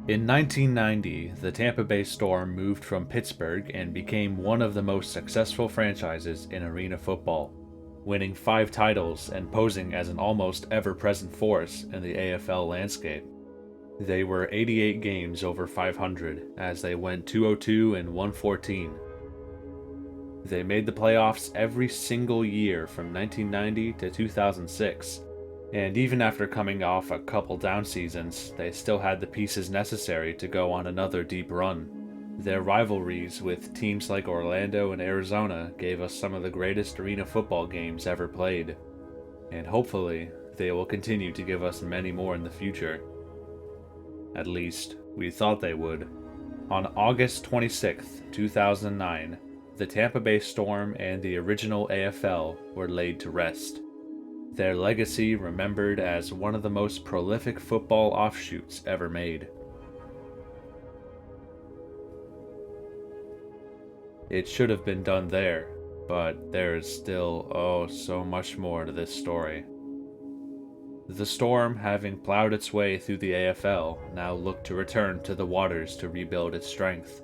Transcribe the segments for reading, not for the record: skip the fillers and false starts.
In 1990, the Tampa Bay Storm moved from Pittsburgh and became one of the most successful franchises in arena football, winning 5 titles and posing as an almost ever-present force in the AFL landscape. They were 88 games over 500 as they went 202 and 114. They made the playoffs every single year from 1990 to 2006, and even after coming off a couple down seasons, they still had the pieces necessary to go on another deep run. Their rivalries with teams like Orlando and Arizona gave us some of the greatest arena football games ever played, and hopefully they will continue to give us many more in the future. At least, we thought they would. On August 26, 2009, the Tampa Bay Storm and the original AFL were laid to rest. Their legacy remembered as one of the most prolific football offshoots ever made. It should have been done there, but there is still, so much more to this story. The Storm, having plowed its way through the AFL, now looked to return to the waters to rebuild its strength.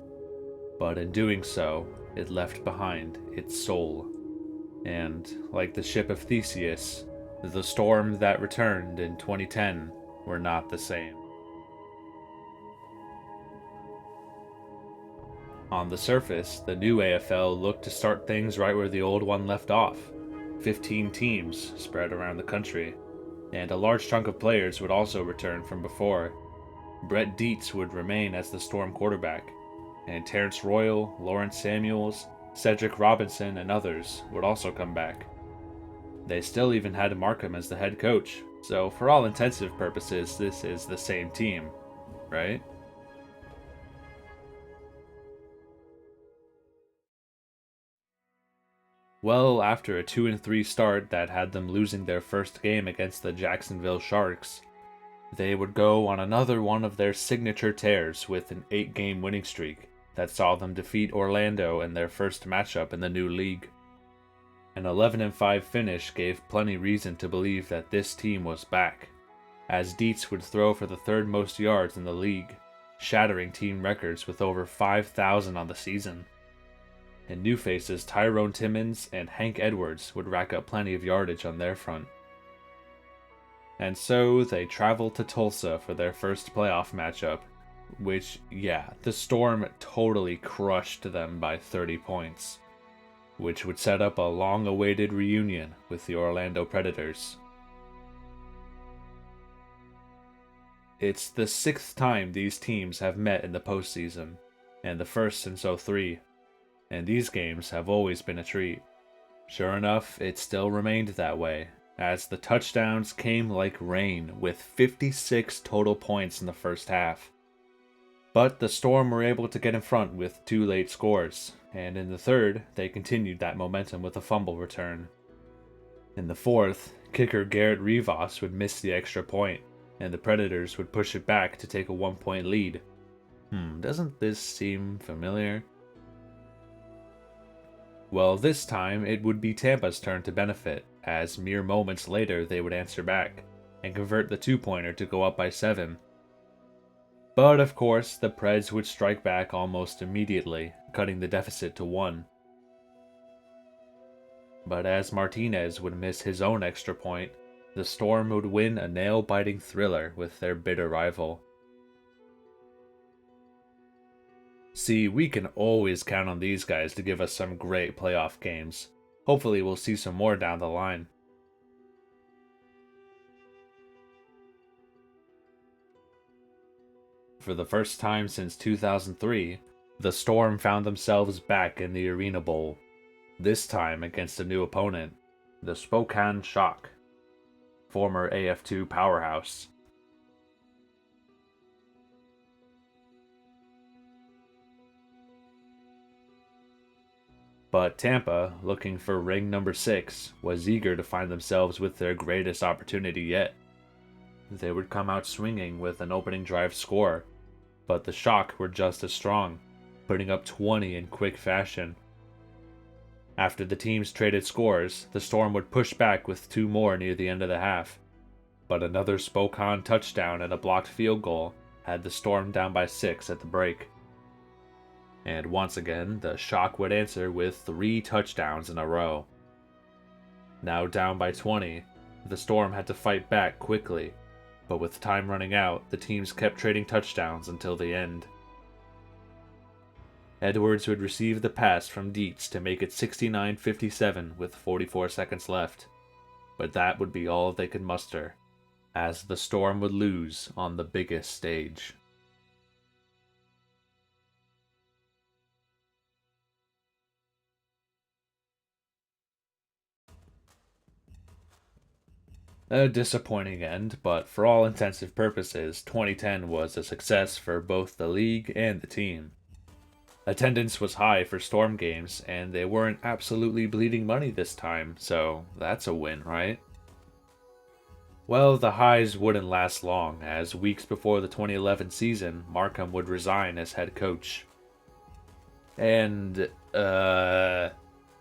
But in doing so, it left behind its soul. And, like the ship of Theseus, the Storm that returned in 2010 were not the same. On the surface, the new AFL looked to start things right where the old one left off. 15 teams spread around the country, and a large chunk of players would also return from before. Brett Dietz would remain as the Storm quarterback, and Terrence Royal, Lawrence Samuels, Cedric Robinson, and others would also come back. They still even had Markham as the head coach, so for all intensive purposes, this is the same team, right? Well, after a 2-3 start that had them losing their first game against the Jacksonville Sharks, they would go on another one of their signature tears with an 8-game winning streak that saw them defeat Orlando in their first matchup in the new league. An 11-5 finish gave plenty reason to believe that this team was back, as Dietz would throw for the third most yards in the league, shattering team records with over 5,000 on the season. And new faces Tyrone Timmons and Hank Edwards would rack up plenty of yardage on their front. And so they traveled to Tulsa for their first playoff matchup, which, the Storm totally crushed them by 30 points, which would set up a long-awaited reunion with the Orlando Predators. It's the 6th time these teams have met in the postseason, and the first since '03, and these games have always been a treat. Sure enough, it still remained that way, as the touchdowns came like rain with 56 total points in the first half. But the Storm were able to get in front with 2 late scores, and in the third, they continued that momentum with a fumble return. In the fourth, kicker Garrett Rivas would miss the extra point, and the Predators would push it back to take a 1-point lead. Doesn't this seem familiar? Well, this time it would be Tampa's turn to benefit, as mere moments later they would answer back, and convert the 2-pointer to go up by 7. But of course, the Preds would strike back almost immediately, cutting the deficit to 1. But as Martinez would miss his own extra point, the Storm would win a nail-biting thriller with their bitter rival. See, we can always count on these guys to give us some great playoff games. Hopefully we'll see some more down the line. For the first time since 2003, the Storm found themselves back in the Arena Bowl, this time against a new opponent, the Spokane Shock, former AF2 powerhouse. But Tampa, looking for ring number 6, was eager to find themselves with their greatest opportunity yet. They would come out swinging with an opening drive score, but the Shock were just as strong, putting up 20 in quick fashion. After the teams traded scores, the Storm would push back with 2 more near the end of the half, but another Spokane touchdown and a blocked field goal had the Storm down by 6 at the break. And once again, the Shock would answer with 3 touchdowns in a row. Now down by 20, the Storm had to fight back quickly, but with time running out, the teams kept trading touchdowns until the end. Edwards would receive the pass from Dietz to make it 69-57 with 44 seconds left, but that would be all they could muster, as the Storm would lose on the biggest stage. A disappointing end, but for all intensive purposes, 2010 was a success for both the league and the team. Attendance was high for Storm games, and they weren't absolutely bleeding money this time, so that's a win, right? Well, the highs wouldn't last long, as weeks before the 2011 season, Markham would resign as head coach. And,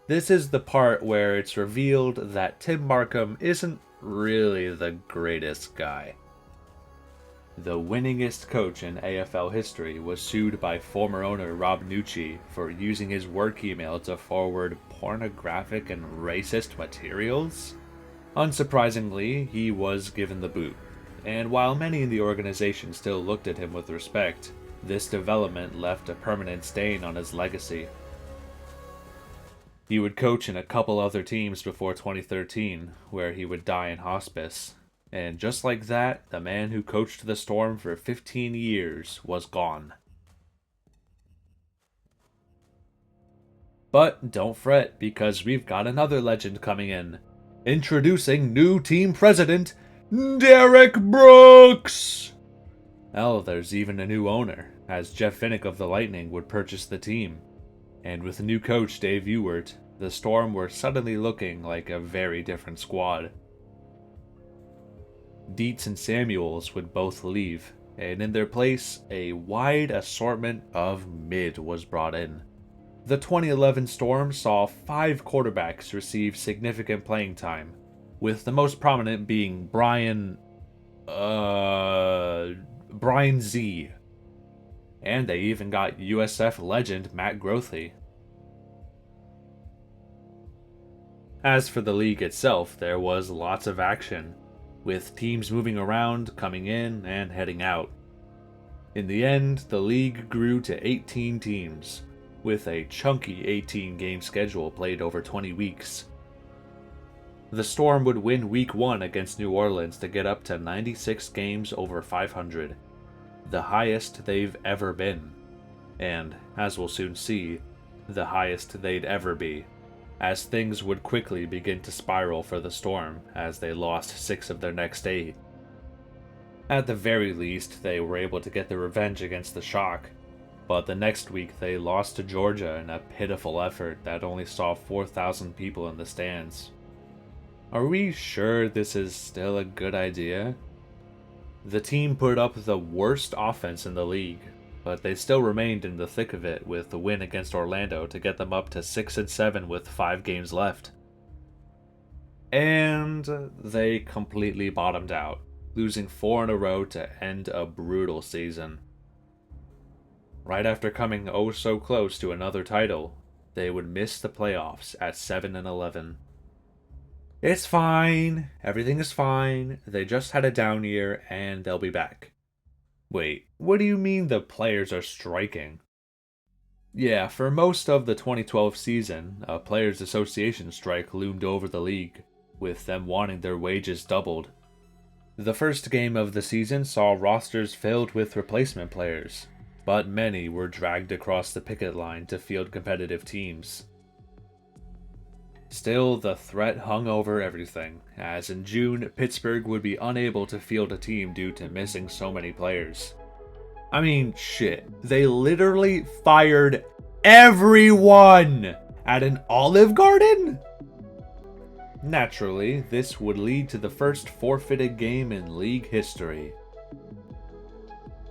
this is the part where it's revealed that Tim Markham isn't really the greatest guy. The winningest coach in AFL history was sued by former owner Rob Nucci for using his work email to forward pornographic and racist materials. Unsurprisingly, he was given the boot, and while many in the organization still looked at him with respect, this development left a permanent stain on his legacy. He would coach in a couple other teams before 2013, where he would die in hospice. And just like that, the man who coached the Storm for 15 years was gone. But don't fret, because we've got another legend coming in. Introducing new team president, Derek Brooks! Well, there's even a new owner, as Jeff Finnick of the Lightning would purchase the team. And with new coach Dave Ewert, the Storm were suddenly looking like a very different squad. Dietz and Samuels would both leave, and in their place, a wide assortment of mid was brought in. The 2011 Storm saw 5 quarterbacks receive significant playing time, with the most prominent being Brian Z. And they even got USF legend Matt Grothe. As for the league itself, there was lots of action, with teams moving around, coming in, and heading out. In the end, the league grew to 18 teams, with a chunky 18-game schedule played over 20 weeks. The Storm would win Week 1 against New Orleans to get up to 96 games over 500, the highest they've ever been, and, as we'll soon see, the highest they'd ever be, as things would quickly begin to spiral for the Storm as they lost 6 of their next 8. At the very least, they were able to get their revenge against the Shock, but the next week they lost to Georgia in a pitiful effort that only saw 4,000 people in the stands. Are we sure this is still a good idea? The team put up the worst offense in the league, but they still remained in the thick of it with the win against Orlando to get them up to 6-7 with 5 games left. And they completely bottomed out, losing 4 in a row to end a brutal season. Right after coming oh so close to another title, they would miss the playoffs at 7-11. It's fine, everything is fine, they just had a down year and they'll be back. Wait, what do you mean the players are striking? Yeah, for most of the 2012 season, a players' association strike loomed over the league, with them wanting their wages doubled. The first game of the season saw rosters filled with replacement players, but many were dragged across the picket line to field competitive teams. Still, the threat hung over everything, as in June, Pittsburgh would be unable to field a team due to missing so many players. I mean, shit, they literally fired everyone at an Olive Garden? Naturally, this would lead to the first forfeited game in league history.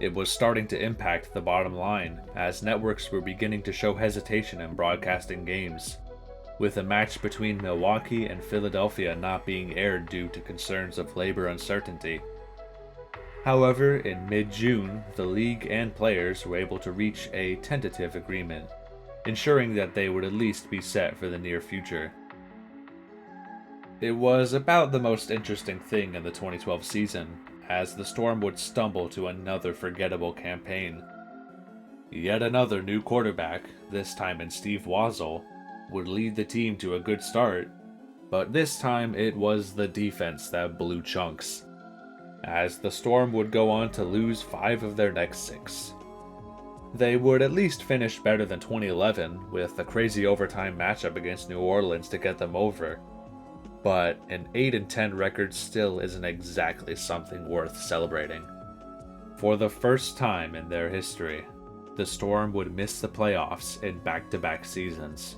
It was starting to impact the bottom line, as networks were beginning to show hesitation in broadcasting games, with a match between Milwaukee and Philadelphia not being aired due to concerns of labor uncertainty. However, in mid-June, the league and players were able to reach a tentative agreement, ensuring that they would at least be set for the near future. It was about the most interesting thing in the 2012 season, as the Storm would stumble to another forgettable campaign. Yet another new quarterback, this time in Steve Wazzle, would lead the team to a good start, but this time it was the defense that blew chunks, as the Storm would go on to lose 5 of their next 6. They would at least finish better than 2011, with a crazy overtime matchup against New Orleans to get them over, but an 8-10 record still isn't exactly something worth celebrating. For the first time in their history, the Storm would miss the playoffs in back-to-back seasons.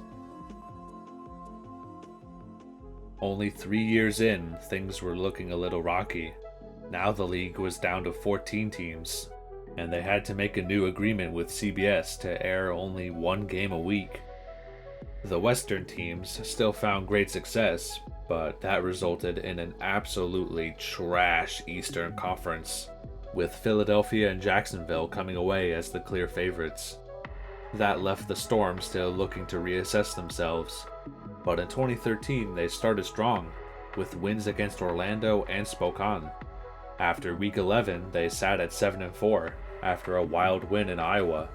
Only 3 years in, things were looking a little rocky. Now the league was down to 14 teams, and they had to make a new agreement with CBS to air only 1 game a week. The Western teams still found great success, but that resulted in an absolutely trash Eastern Conference, with Philadelphia and Jacksonville coming away as the clear favorites. That left the Storm still looking to reassess themselves, but in 2013 they started strong, with wins against Orlando and Spokane. After Week 11, they sat at 7-4, after a wild win in Iowa.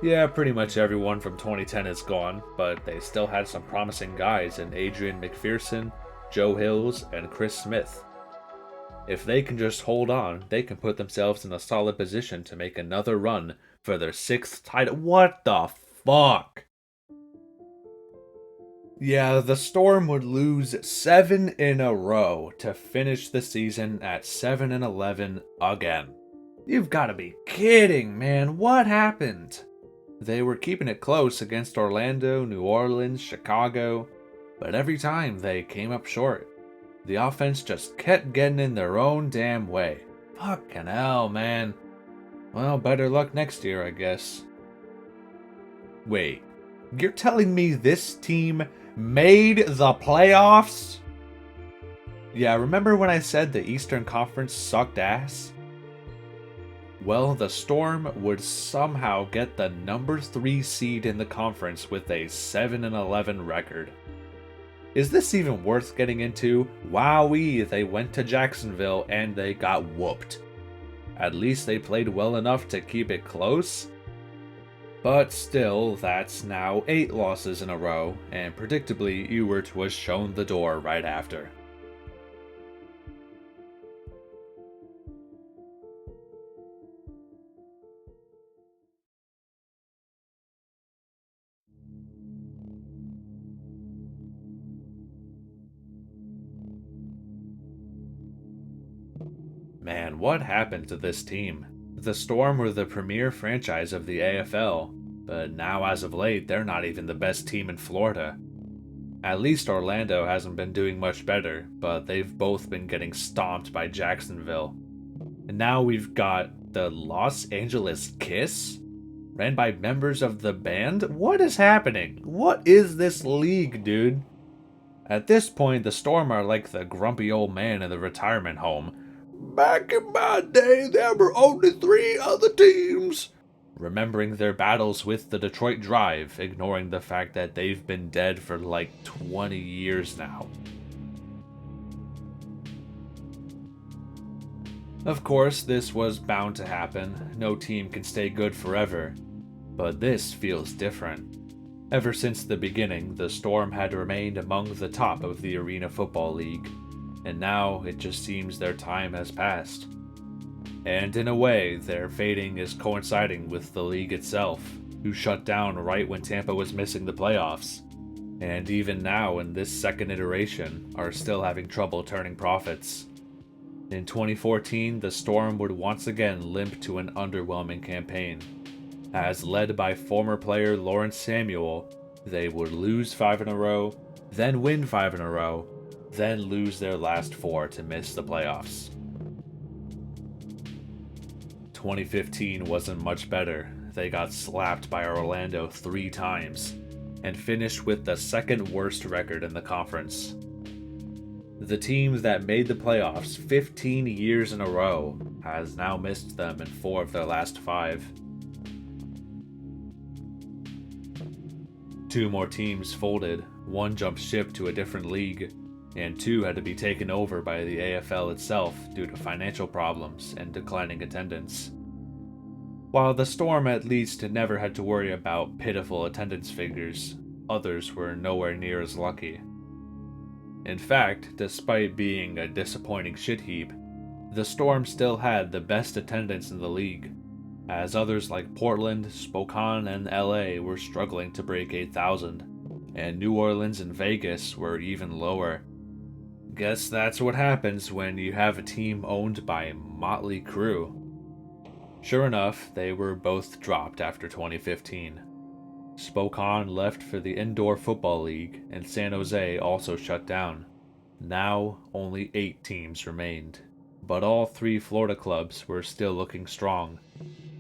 Yeah, pretty much everyone from 2010 is gone, but they still had some promising guys in Adrian McPherson, Joe Hills, and Chris Smith. If they can just hold on, they can put themselves in a solid position to make another run for their 6th title. What the fuck? Yeah, the Storm would lose 7 in a row to finish the season at 7-11 again. You've got to be kidding, man. What happened? They were keeping it close against Orlando, New Orleans, Chicago, but every time they came up short. The offense just kept getting in their own damn way. Fucking hell, man. Well, better luck next year, I guess. Wait, you're telling me this team made the playoffs? Yeah, remember when I said the Eastern Conference sucked ass? Well, the Storm would somehow get the number 3 seed in the conference with a 7-11 record. Is this even worth getting into? Wowee, they went to Jacksonville and they got whooped. At least they played well enough to keep it close. But still, that's now 8 losses in a row, and predictably Ewert was shown the door right after. Man, what happened to this team? The Storm were the premier franchise of the AFL, but now as of late, they're not even the best team in Florida. At least Orlando hasn't been doing much better, but they've both been getting stomped by Jacksonville. And now we've got the Los Angeles Kiss, ran by members of the band? What is happening? What is this league, dude? At this point, the Storm are like the grumpy old man in the retirement home. Back in my day, there were only 3 other teams. Remembering their battles with the Detroit Drive, ignoring the fact that they've been dead for like 20 years now. Of course, this was bound to happen. No team can stay good forever. But this feels different. Ever since the beginning, the Storm had remained among the top of the Arena Football League. And now it just seems their time has passed. And in a way, their fading is coinciding with the league itself, who shut down right when Tampa was missing the playoffs. And even now, in this second iteration, are still having trouble turning profits. In 2014, the Storm would once again limp to an underwhelming campaign. As led by former player Lawrence Samuel, they would lose 5 in a row, then win 5 in a row, then lose their last 4 to miss the playoffs. 2015 wasn't much better. They got slapped by Orlando 3 times, and finished with the 2nd worst record in the conference. The team that made the playoffs 15 years in a row has now missed them in 4 of their last 5. 2 more teams folded, 1 jumped ship to a different league, and 2 had to be taken over by the AFL itself due to financial problems and declining attendance. While the Storm at least never had to worry about pitiful attendance figures, others were nowhere near as lucky. In fact, despite being a disappointing shit heap, the Storm still had the best attendance in the league, as others like Portland, Spokane, and LA were struggling to break 8,000, and New Orleans and Vegas were even lower. Guess that's what happens when you have a team owned by Motley Crue. Sure enough, they were both dropped after 2015. Spokane left for the Indoor Football League, and San Jose also shut down. Now, only 8 teams remained, but all 3 Florida clubs were still looking strong.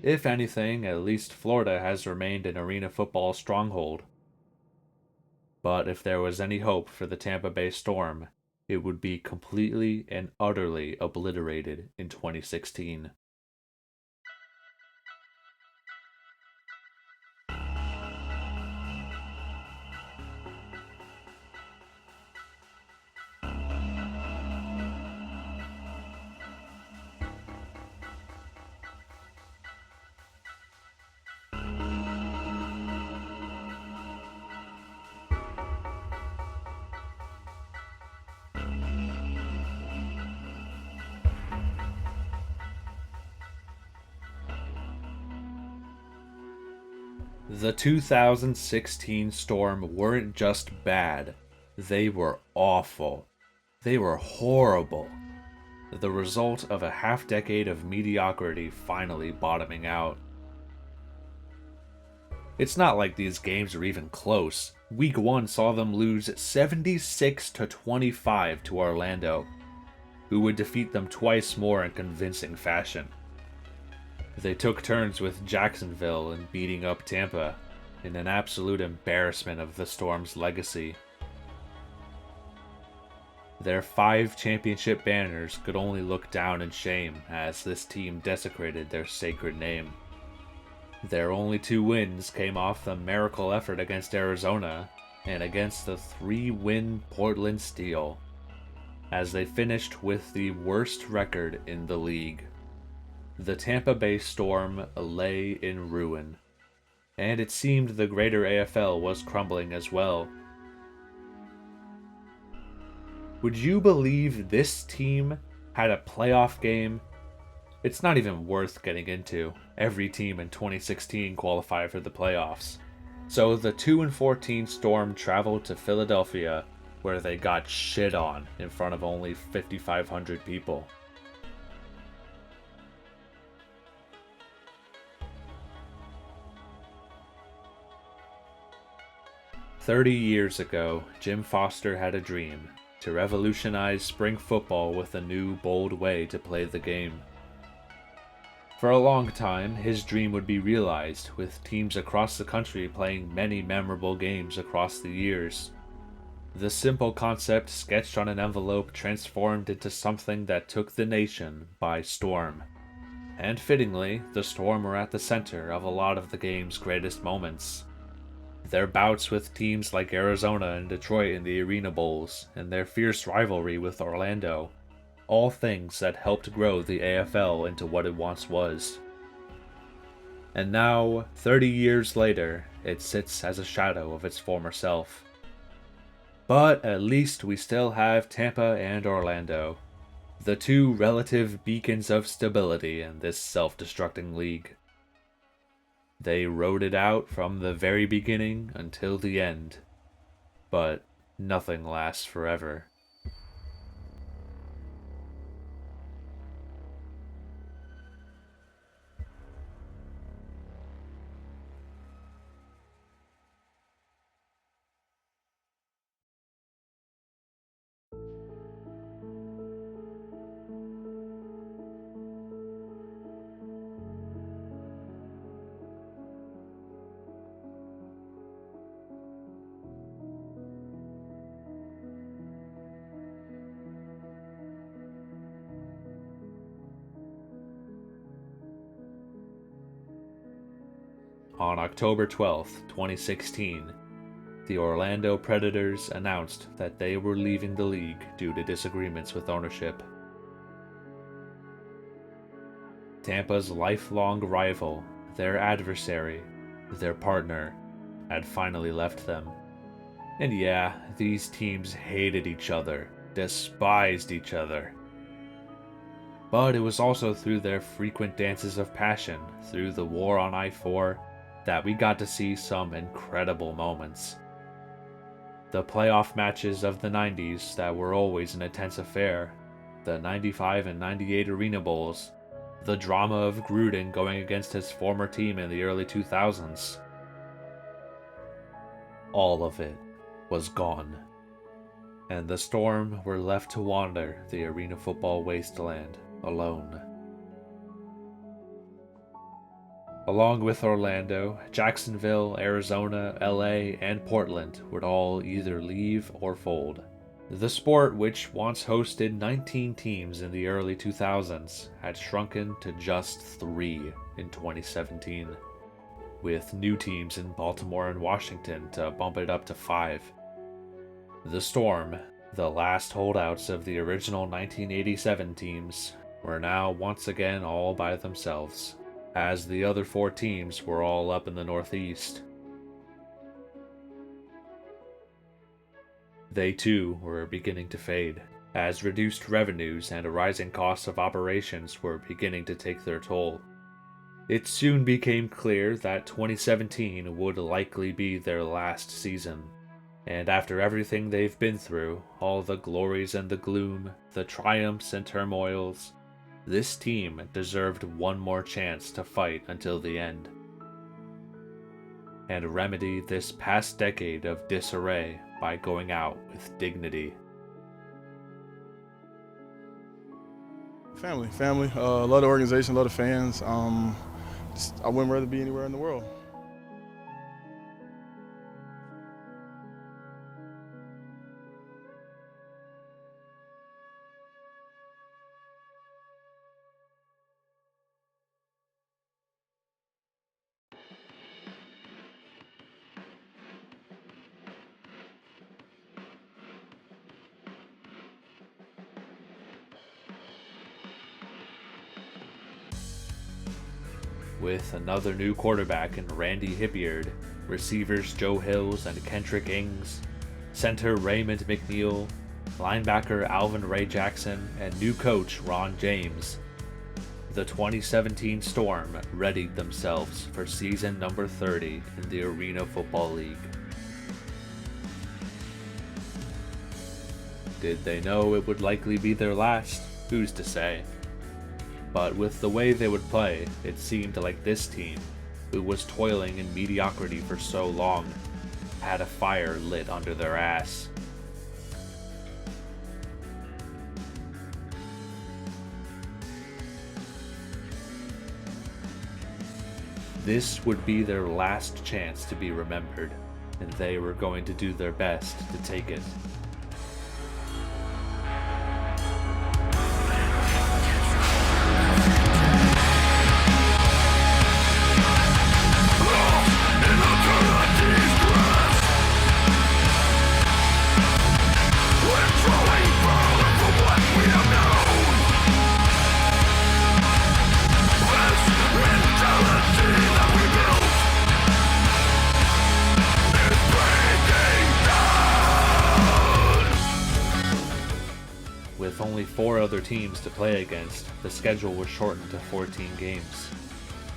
If anything, at least Florida has remained an arena football stronghold. But if there was any hope for the Tampa Bay Storm, it would be completely and utterly obliterated in 2016. The 2016 Storm weren't just bad, they were awful. They were horrible. The result of a half-decade of mediocrity finally bottoming out. It's not like these games are even close. Week 1 saw them lose 76-25 to Orlando, who would defeat them twice more in convincing fashion. They took turns with Jacksonville in beating up Tampa, in an absolute embarrassment of the Storm's legacy. Their 5 championship banners could only look down in shame as this team desecrated their sacred name. Their only 2 wins came off the miracle effort against Arizona and against the 3-win Portland Steel, as they finished with the worst record in the league. The Tampa Bay Storm lay in ruin, and it seemed the greater AFL was crumbling as well. Would you believe this team had a playoff game? It's not even worth getting into. Every team in 2016 qualified for the playoffs. So the 2-14 Storm traveled to Philadelphia, where they got shit on in front of only 5,500 people. "30 years ago, Jim Foster had a dream to revolutionize spring football with a new, bold way to play the game. For a long time, his dream would be realized, with teams across the country playing many memorable games across the years. The simple concept sketched on an envelope transformed into something that took the nation by storm. And fittingly, the Storm were at the center of a lot of the game's greatest moments. Their bouts with teams like Arizona and Detroit in the Arena Bowls, and their fierce rivalry with Orlando, all things that helped grow the AFL into what it once was. And now, 30 years later, it sits as a shadow of its former self. But at least we still have Tampa and Orlando, the 2 relative beacons of stability in this self-destructing league. They rode it out from the very beginning until the end, but nothing lasts forever. On October 12, 2016, the Orlando Predators announced that they were leaving the league due to disagreements with ownership. Tampa's lifelong rival, their adversary, their partner, had finally left them. And yeah, these teams hated each other, despised each other. But it was also through their frequent dances of passion, through the war on I-4, that we got to see some incredible moments. The playoff matches of the 90s that were always an intense affair, the 95 and 98 Arena Bowls, the drama of Gruden going against his former team in the early 2000s. All of it was gone, and the Storm were left to wander the arena football wasteland alone. Along with Orlando, Jacksonville, Arizona, LA, and Portland would all either leave or fold. The sport, which once hosted 19 teams in the early 2000s, had shrunken to just 3 in 2017, with new teams in Baltimore and Washington to bump it up to 5. The Storm, the last holdouts of the original 1987 teams, were now once again all by themselves, as the other 4 teams were all up in the Northeast. They too were beginning to fade, as reduced revenues and a rising cost of operations were beginning to take their toll. It soon became clear that 2017 would likely be their last season, and after everything they've been through, all the glories and the gloom, the triumphs and turmoils, this team deserved one more chance to fight until the end, and remedy this past decade of disarray by going out with dignity. Family. Love the organization, love the fans. I wouldn't rather be anywhere in the world. With another new quarterback in Randy Hipyard, receivers Joe Hills and Kendrick Ings, center Raymond McNeil, linebacker Alvin Ray Jackson, and new coach Ron James, the 2017 Storm readied themselves for season number 30 in the Arena Football League. Did they know it would likely be their last? Who's to say? But with the way they would play, it seemed like this team, who was toiling in mediocrity for so long, had a fire lit under their ass. This would be their last chance to be remembered, and they were going to do their best to take it. With only 4 other teams to play against, the schedule was shortened to 14 games,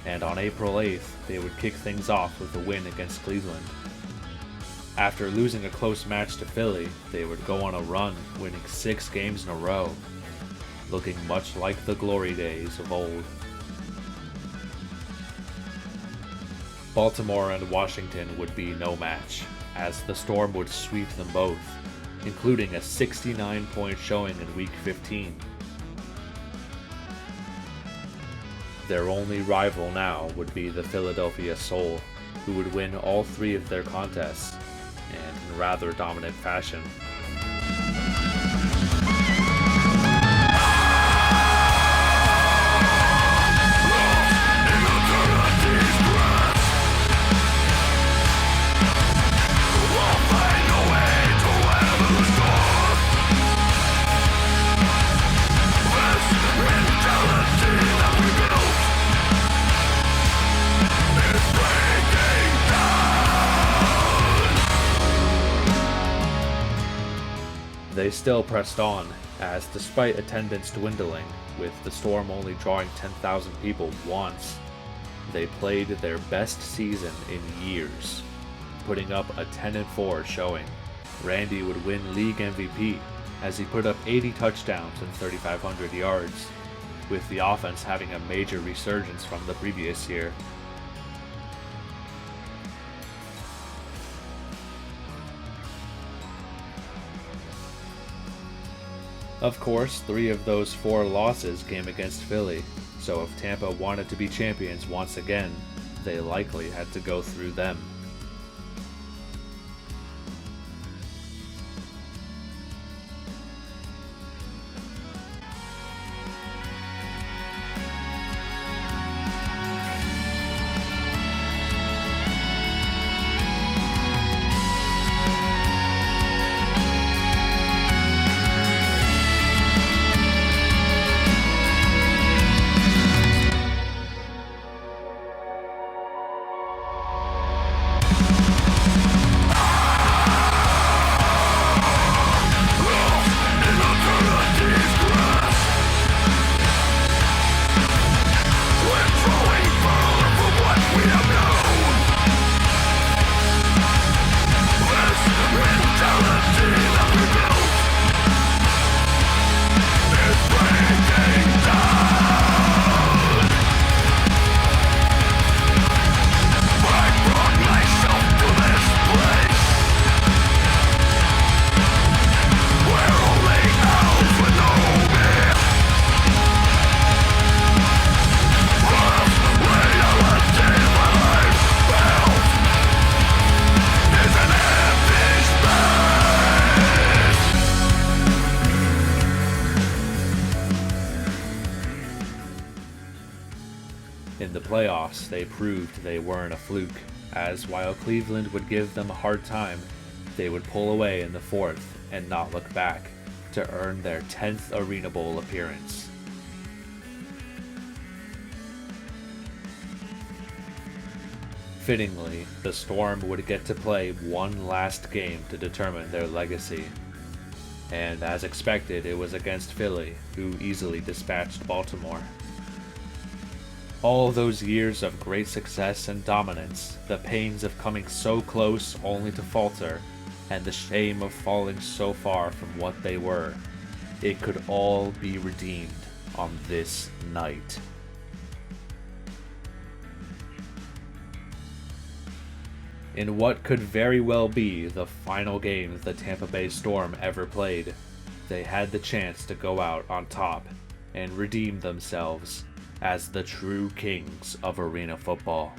and on April 8th, they would kick things off with a win against Cleveland. After losing a close match to Philly, they would go on a run, winning 6 games in a row, looking much like the glory days of old. Baltimore and Washington would be no match, as the Storm would sweep them both, including a 69-point showing in Week 15. Their only rival now would be the Philadelphia Soul, who would win all 3 of their contests, and in rather dominant fashion. They still pressed on, as despite attendance dwindling, with the Storm only drawing 10,000 people once, they played their best season in years, putting up a 10-4 showing. Randy would win league MVP as he put up 80 touchdowns and 3,500 yards, with the offense having a major resurgence from the previous year. Of course, 3 of those 4 losses came against Philly, so if Tampa wanted to be champions once again, they likely had to go through them. In the playoffs, they proved they weren't a fluke, as while Cleveland would give them a hard time, they would pull away in the 4th and not look back to earn their 10th Arena Bowl appearance. Fittingly, the Storm would get to play one last game to determine their legacy. And as expected, it was against Philly, who easily dispatched Baltimore. All those years of great success and dominance, the pains of coming so close only to falter, and the shame of falling so far from what they were, it could all be redeemed on this night. In what could very well be the final game the Tampa Bay Storm ever played, they had the chance to go out on top and redeem themselves as the true kings of arena football.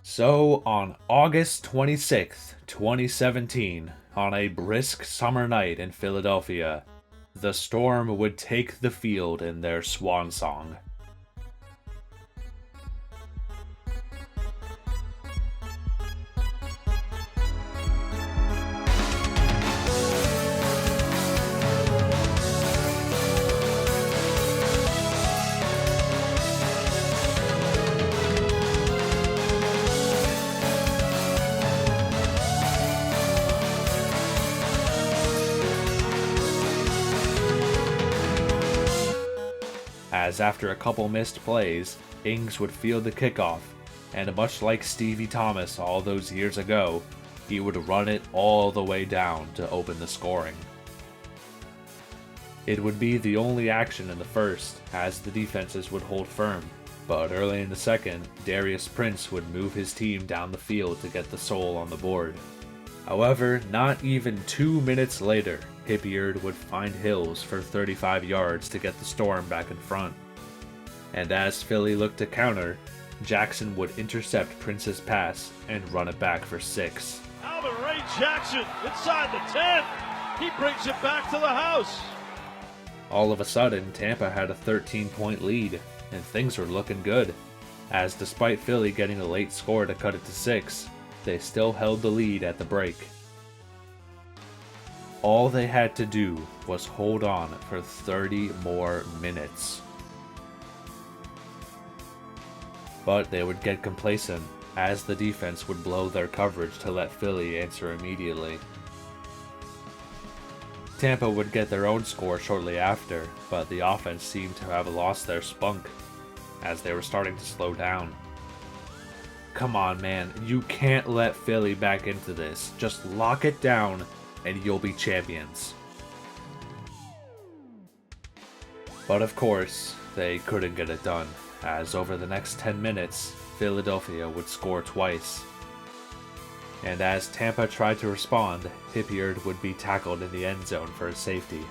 So, on August 26th, 2017, on a brisk summer night in Philadelphia, the Storm would take the field in their swan song. As after a couple missed plays, Ings would field the kickoff, and much like Stevie Thomas all those years ago, he would run it all the way down to open the scoring. It would be the only action in the first, as the defenses would hold firm, but early in the second, Darius Prince would move his team down the field to get the sole on the board. However, not even 2 minutes later, Hippiard would find Hills for 35 yards to get the Storm back in front. And as Philly looked to counter, Jackson would intercept Prince's pass and run it back for 6. Alvin Ray Jackson inside the 10. He brings it back to the house. All of a sudden, Tampa had a 13-point lead, and things were looking good, as despite Philly getting a late score to cut it to 6, they still held the lead at the break. All they had to do was hold on for 30 more minutes. But they would get complacent, as the defense would blow their coverage to let Philly answer immediately. Tampa would get their own score shortly after, but the offense seemed to have lost their spunk, as they were starting to slow down. Come on, man, you can't let Philly back into this. Just lock it down, and you'll be champions. But of course, they couldn't get it done, as over the next 10 minutes, Philadelphia would score twice. And as Tampa tried to respond, Hipyard would be tackled in the end zone for a safety.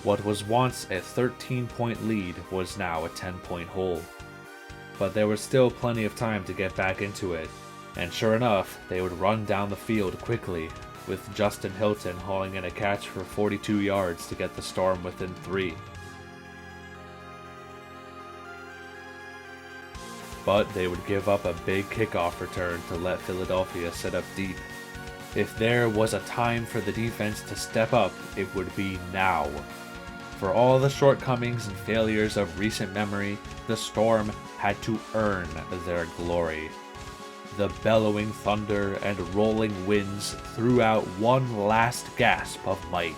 What was once a 13-point lead was now a 10-point hole. But there was still plenty of time to get back into it, and sure enough, they would run down the field quickly, with Justin Hilton hauling in a catch for 42 yards to get the Storm within 3. But they would give up a big kickoff return to let Philadelphia set up deep. If there was a time for the defense to step up, it would be now. For all the shortcomings and failures of recent memory, the Storm had to earn their glory. The bellowing thunder and rolling winds threw out one last gasp of might,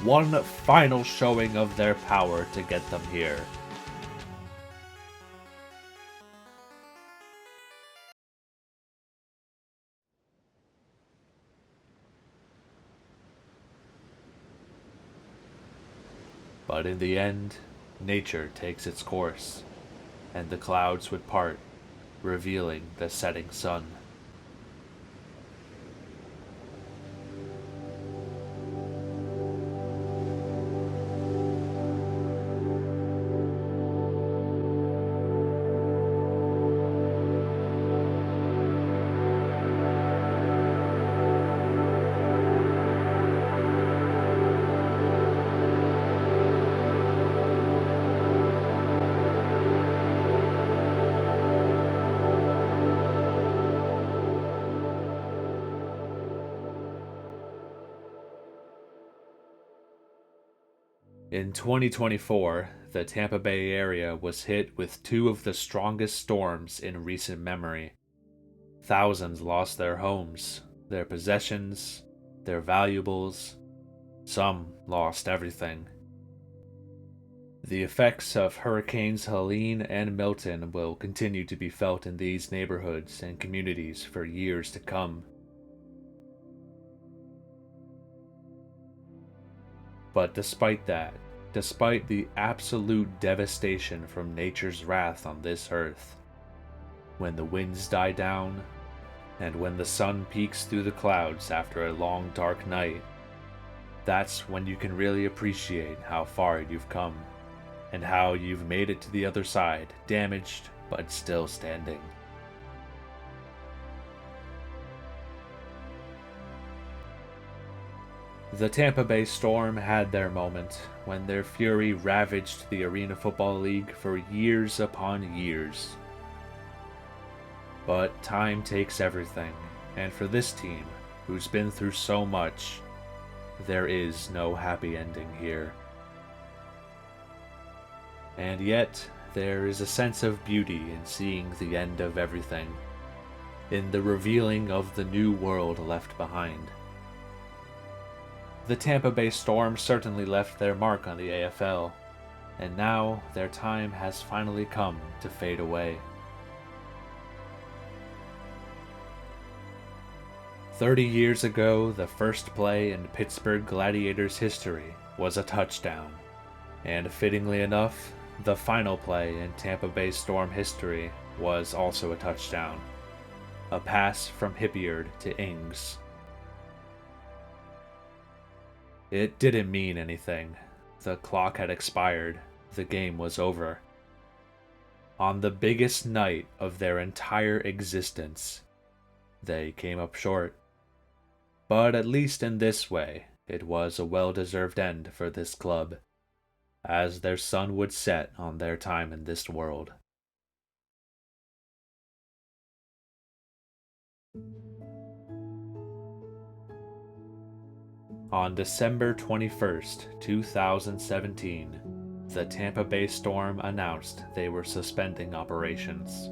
one final showing of their power to get them here. But in the end, nature takes its course, and the clouds would part, revealing the setting sun. In 2024, the Tampa Bay area was hit with two of the strongest storms in recent memory. Thousands lost their homes, their possessions, their valuables. Some lost everything. The effects of Hurricanes Helene and Milton will continue to be felt in these neighborhoods and communities for years to come. But despite that, despite the absolute devastation from nature's wrath on this earth, when the winds die down, and when the sun peeks through the clouds after a long dark night, that's when you can really appreciate how far you've come, and how you've made it to the other side, damaged but still standing. The Tampa Bay Storm had their moment when their fury ravaged the Arena Football League for years upon years. But time takes everything, and for this team, who's been through so much, there is no happy ending here. And yet, there is a sense of beauty in seeing the end of everything, in the revealing of the new world left behind. The Tampa Bay Storm certainly left their mark on the AFL, and now their time has finally come to fade away. 30 years ago, the first play in Pittsburgh Gladiators history was a touchdown, and fittingly enough, the final play in Tampa Bay Storm history was also a touchdown. A pass from Hipyard to Ings. It didn't mean anything. The clock had expired. The game was over. On the biggest night of their entire existence, they came up short. But at least in this way, it was a well-deserved end for this club, as their sun would set on their time in this world. On December 21st, 2017, the Tampa Bay Storm announced they were suspending operations.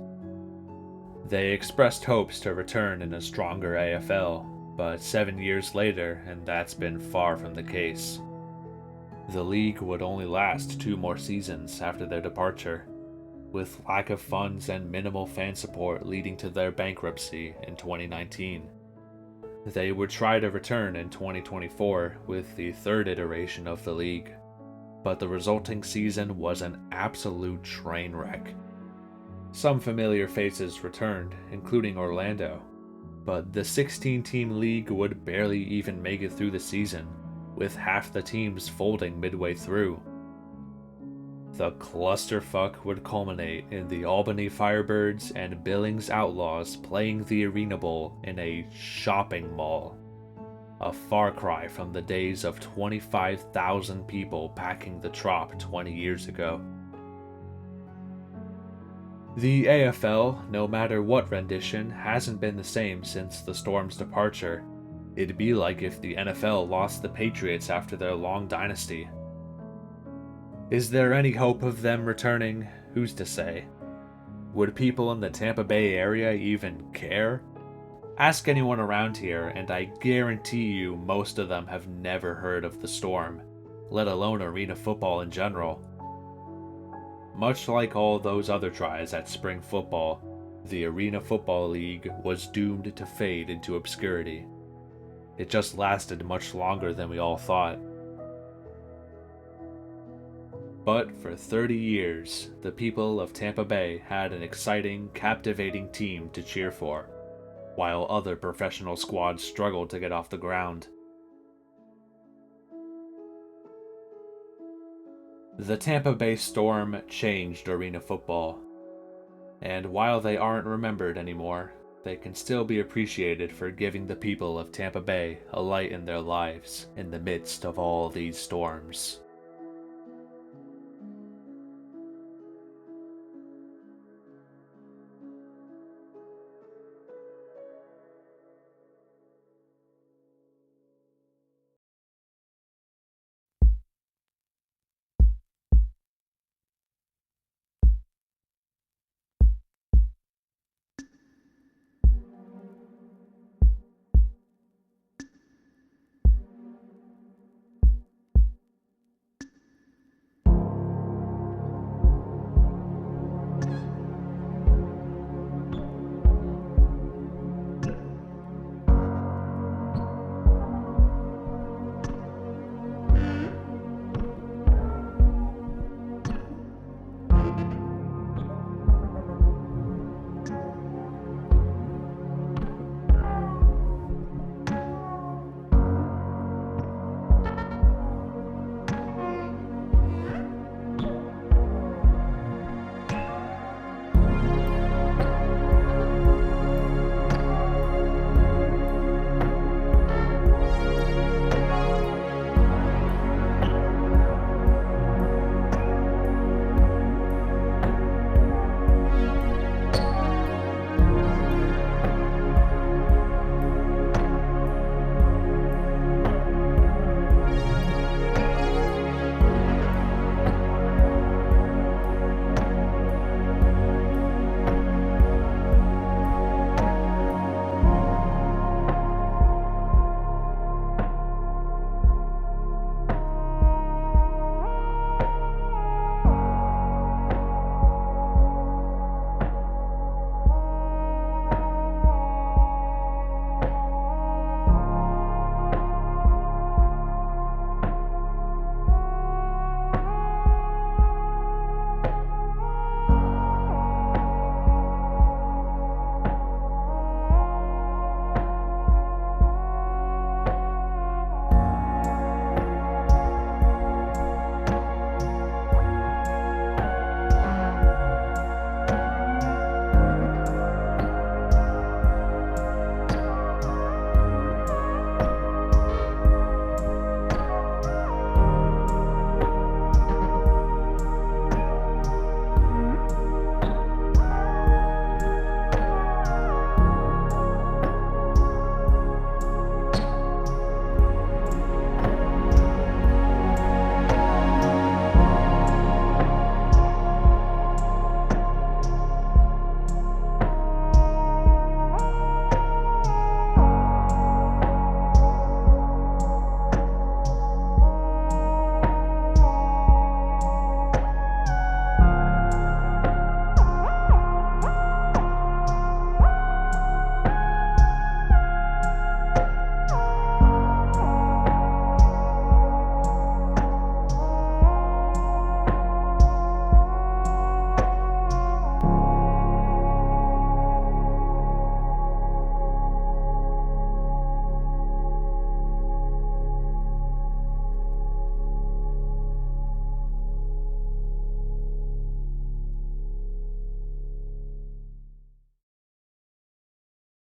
They expressed hopes to return in a stronger AFL, but 7 years later, and that's been far from the case. The league would only last 2 more seasons after their departure, with lack of funds and minimal fan support leading to their bankruptcy in 2019. They would try to return in 2024 with the 3rd iteration of the league, but the resulting season was an absolute train wreck. Some familiar faces returned, including Orlando, but the 16-team league would barely even make it through the season, with half the teams folding midway through. The clusterfuck would culminate in the Albany Firebirds and Billings Outlaws playing the Arena Bowl in a shopping mall, a far cry from the days of 25,000 people packing the Trop 20 years ago. The AFL, no matter what rendition, hasn't been the same since the Storm's departure. It'd be like if the NFL lost the Patriots after their long dynasty. Is there any hope of them returning? Who's to say? Would people in the Tampa Bay area even care? Ask anyone around here, and I guarantee you most of them have never heard of the Storm, let alone arena football in general. Much like all those other tries at spring football, the Arena Football League was doomed to fade into obscurity. It just lasted much longer than we all thought. But for 30 years, the people of Tampa Bay had an exciting, captivating team to cheer for, while other professional squads struggled to get off the ground. The Tampa Bay Storm changed arena football, and while they aren't remembered anymore, they can still be appreciated for giving the people of Tampa Bay a light in their lives in the midst of all these storms.